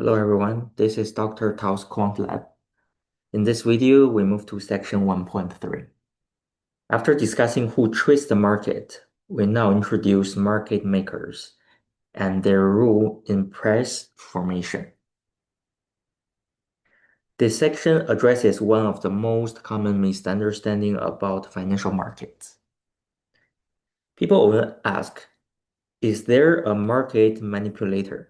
Hello everyone, this is Dr. Tao's Quant Lab. In this video, we move to section 1.3. After discussing who trades the market, we now introduce market makers and their role in price formation. This section addresses one of the most common misunderstandings about financial markets. People often ask, is there a market manipulator?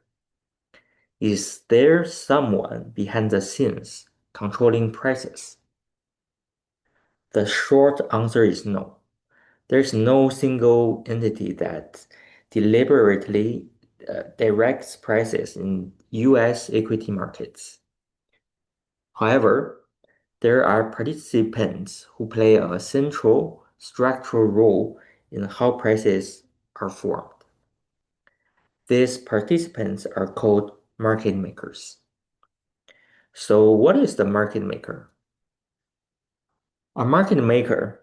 Is there someone behind the scenes controlling prices? The short answer is no. There's no single entity that deliberately directs prices in US equity markets. However, there are participants who play a central structural role in how prices are formed. These participants are called market makers. So, what is the market maker? A market maker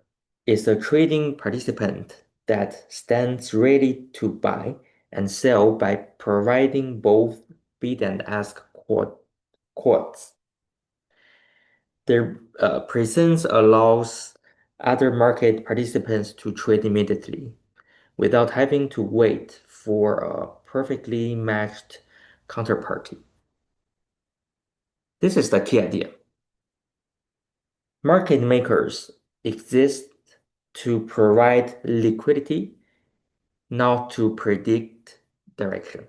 is a trading participant that stands ready to buy and sell by providing both bid and ask quotes. Their presence allows other market participants to trade immediately without having to wait for a perfectly matched counterparty. This is the key idea. Market makers exist to provide liquidity, not to predict direction.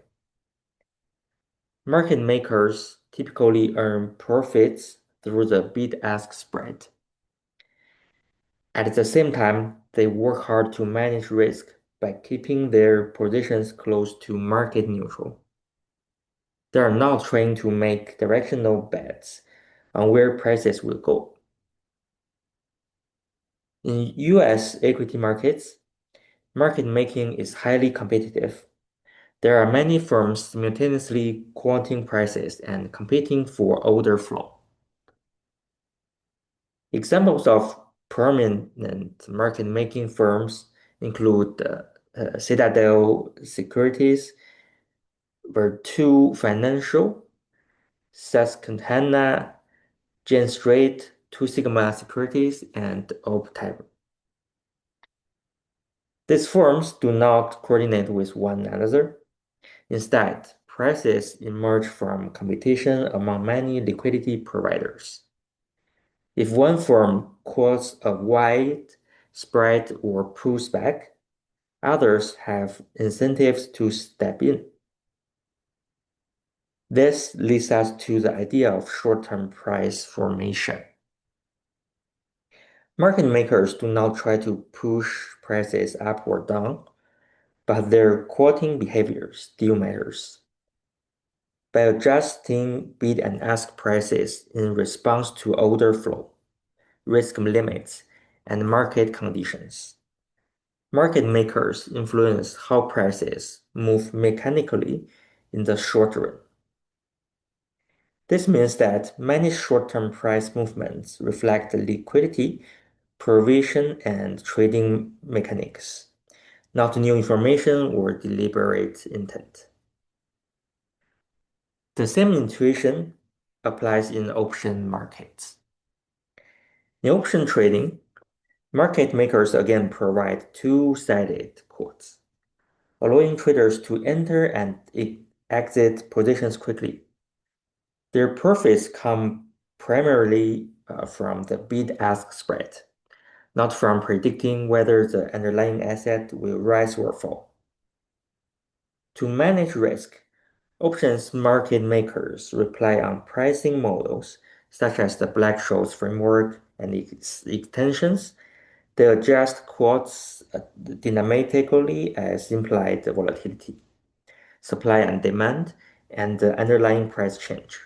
Market makers typically earn profits through the bid-ask spread. At the same time, they work hard to manage risk by keeping their positions close to market neutral. They are not trained to make directional bets on where prices will go. In US equity markets, market making is highly competitive. There are many firms simultaneously quoting prices and competing for order flow. Examples of prominent market-making firms include Citadel Securities, Virtu Financial, Susquehanna, Jane Street, Two Sigma Securities, and Optime. These firms do not coordinate with one another. Instead, prices emerge from competition among many liquidity providers. If one firm quotes a wide spread or pulls back, others have incentives to step in. This leads us to the idea of short-term price formation. Market makers do not try to push prices up or down, but their quoting behavior still matters. By adjusting bid and ask prices in response to order flow, risk limits, and market conditions, market makers influence how prices move mechanically in the short run. This means that many short-term price movements reflect liquidity, provision, and trading mechanics, not new information or deliberate intent. The same intuition applies in option markets. In option trading, market makers again provide two-sided quotes, allowing traders to enter and exit positions quickly. Their profits come primarily from the bid-ask spread, not from predicting whether the underlying asset will rise or fall. To manage risk, options market makers rely on pricing models such as the Black-Scholes framework and its extensions. They adjust quotes dynamically as implied volatility, supply and demand, and the underlying price change.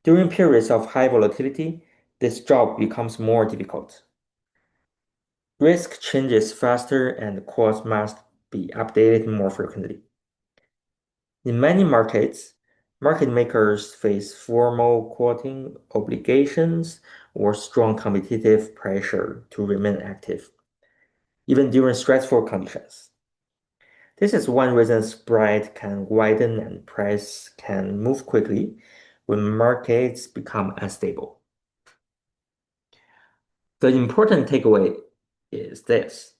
During periods of high volatility, this job becomes more difficult. Risk changes faster and quotes must be updated more frequently. In many markets, market makers face formal quoting obligations or strong competitive pressure to remain active, even during stressful conditions. This is one reason spread can widen and price can move quickly when markets become unstable. The important takeaway is this.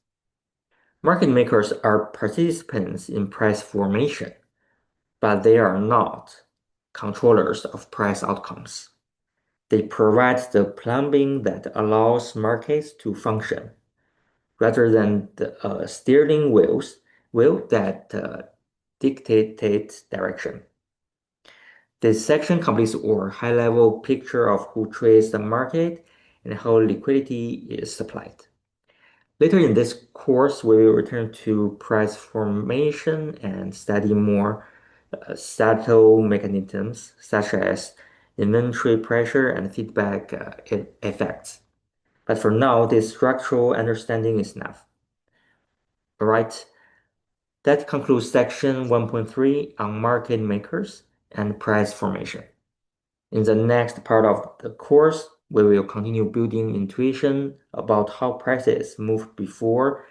Market makers are participants in price formation, but they are not controllers of price outcomes. They provide the plumbing that allows markets to function, rather than the steering wheel that dictates direction. This section completes our high-level picture of who trades the market and how liquidity is supplied. Later in this course, we will return to price formation and study more subtle mechanisms such as inventory pressure and feedback effects. But for now, this structural understanding is enough. All right, that concludes section 1.3 on market makers and price formation. In the next part of the course, we will continue building intuition about how prices move before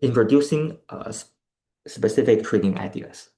introducing specific trading ideas.